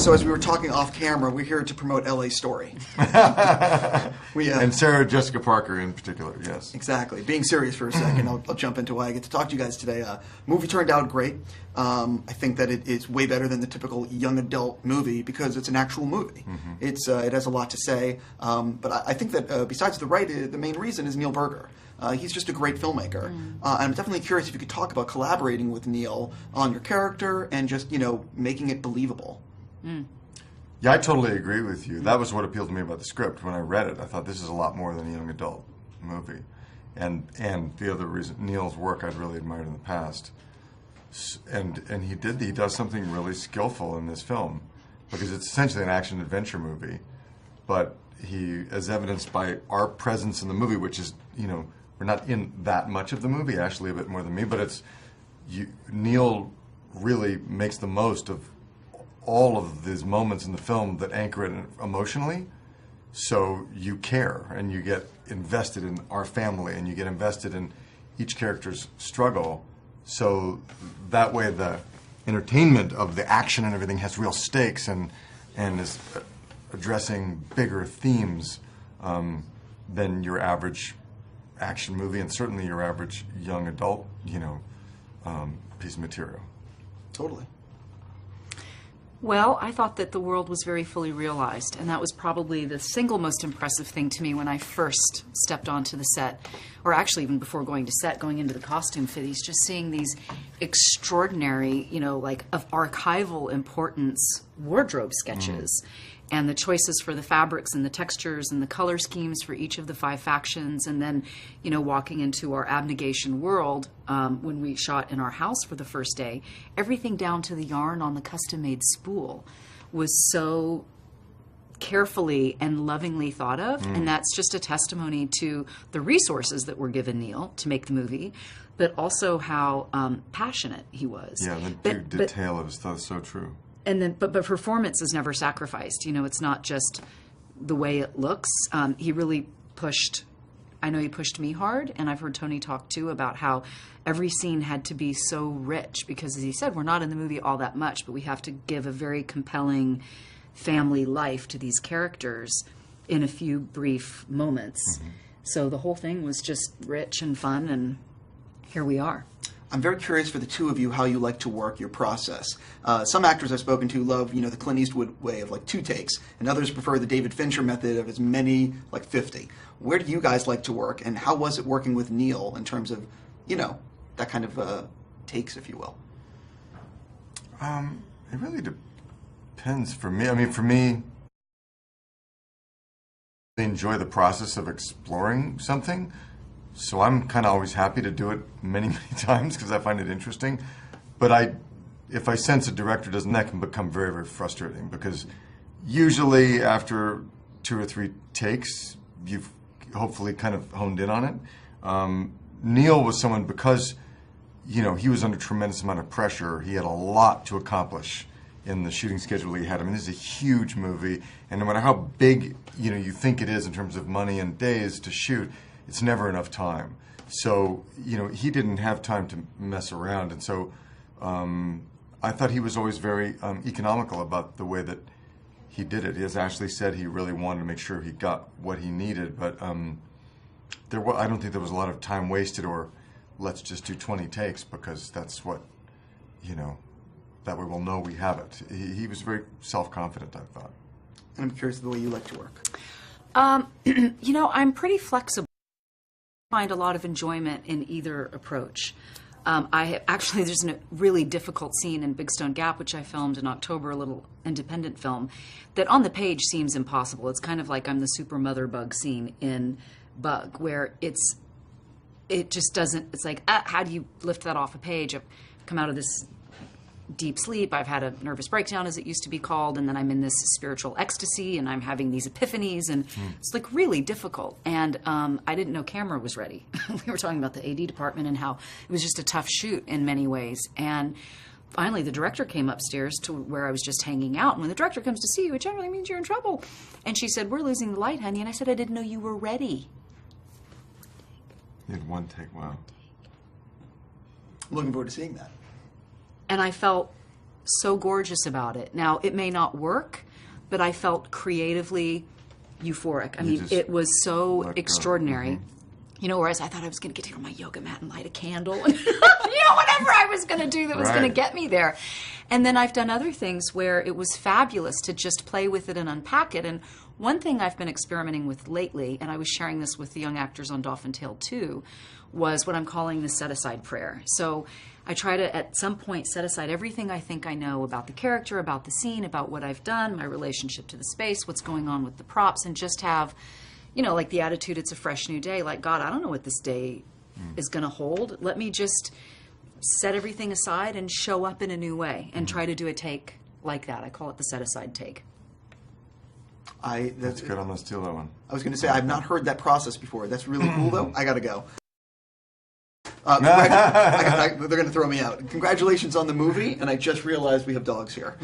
So as we were talking off camera, we're here to promote LA Story. And Sarah Jessica Parker in particular, yes. Exactly. Being serious for a second, I'll jump into why I get to talk to you guys today. Movie turned out great. I think that it is way better than the typical young adult movie because it's an actual movie. It has a lot to say. But I think that besides the writer, the main reason is Neil Berger. He's just a great filmmaker. And I'm definitely curious if you could talk about collaborating with Neil on your character and just, making it believable. Yeah, I totally agree with you. That was what appealed to me about the script. When I read it, I thought this is a lot more than a young adult movie. And the other reason, Neil's work I'd really admired in the past. And he does something really skillful in this film because it's essentially an action-adventure movie. But he, as evidenced by our presence in the movie, which is, we're not in that much of the movie, actually a bit more than me, but Neil really makes the most of all of these moments in the film that anchor it emotionally, so you care and you get invested in our family and you get invested in each character's struggle, so that way the entertainment of the action and everything has real stakes and is addressing bigger themes than your average action movie and certainly your average young adult, piece of material. Totally. Well, I thought that the world was very fully realized, and that was probably the single most impressive thing to me when I first stepped onto the set, or actually even before going to set, going into the costume fitties, just seeing these extraordinary, of archival importance wardrobe sketches. And the choices for the fabrics and the textures and the color schemes for each of the 5 factions. And then, walking into our abnegation world when we shot in our house for the first day, everything down to the yarn on the custom-made spool was so carefully and lovingly thought of. And that's just a testimony to the resources that were given Neil to make the movie, but also how passionate he was. Yeah, the detail of his stuff is so true. And then, but performance is never sacrificed. It's not just the way it looks. He really pushed. I know he pushed me hard, and I've heard Tony talk too about how every scene had to be so rich because, as he said, we're not in the movie all that much, but we have to give a very compelling family life to these characters in a few brief moments. So the whole thing was just rich and fun, and here we are. I'm very curious for the two of you how you like to work your process. Some actors I've spoken to love, the Clint Eastwood way of 2 takes, and others prefer the David Fincher method of as many, 50. Where do you guys like to work, and how was it working with Neil in terms of, that kind of takes, if you will? It really depends for me. I mean, for me, I enjoy the process of exploring something. So I'm kind of always happy to do it many, many times because I find it interesting. But if I sense a director doesn't, that can become very, very frustrating because usually after 2 or 3 takes, you've hopefully kind of honed in on it. Neil was someone because, he was under tremendous amount of pressure. He had a lot to accomplish in the shooting schedule he had. I mean, this is a huge movie, and no matter how big, you think it is in terms of money and days to shoot, it's never enough time. So, he didn't have time to mess around. And so I thought he was always very economical about the way that he did it. He has actually said he really wanted to make sure he got what he needed. But I don't think there was a lot of time wasted or let's just do 20 takes because that's what, that way we'll know we have it. He was very self-confident, I thought. And I'm curious the way you like to work. I'm pretty flexible. Find a lot of enjoyment in either approach. There's a really difficult scene in Big Stone Gap, which I filmed in October, a little independent film, that on the page seems impossible. It's kind of like I'm the super mother bug scene in Bug, where it just doesn't, it's like, how do you lift that off a page? I've come out of this deep sleep, I've had a nervous breakdown, as it used to be called, and then I'm in this spiritual ecstasy, and I'm having these epiphanies, and it's really difficult. And I didn't know camera was ready. We were talking about the AD department and how it was just a tough shoot in many ways. And finally, the director came upstairs to where I was just hanging out. And when the director comes to see you, it generally means you're in trouble. And she said, "We're losing the light, honey." And I said, "I didn't know you were ready." You had 1 take, wow. Looking forward to seeing that. And I felt so gorgeous about it. Now, it may not work, but I felt creatively euphoric. I mean, it was so extraordinary. You know, whereas I thought I was going to get on my yoga mat and light a candle and, you know, whatever I was going to do that was going to get me there. And then I've done other things where it was fabulous to just play with it and unpack it. And one thing I've been experimenting with lately, and I was sharing this with the young actors on Dolphin Tale 2, was what I'm calling the set-aside prayer. So I try to, at some point, set aside everything I think I know about the character, about the scene, about what I've done, my relationship to the space, what's going on with the props, and just have, you know, like the attitude, it's a fresh new day. Like, God, I don't know what this day is going to hold. Let me just set everything aside and show up in a new way and try to do a take like that. I call it the set-aside take. That's good. I'm going to steal that one. I was going to say, I've not heard that process before. That's really cool, though. I got to go. They're going to throw me out. Congratulations on the movie, and I just realized we have dogs here.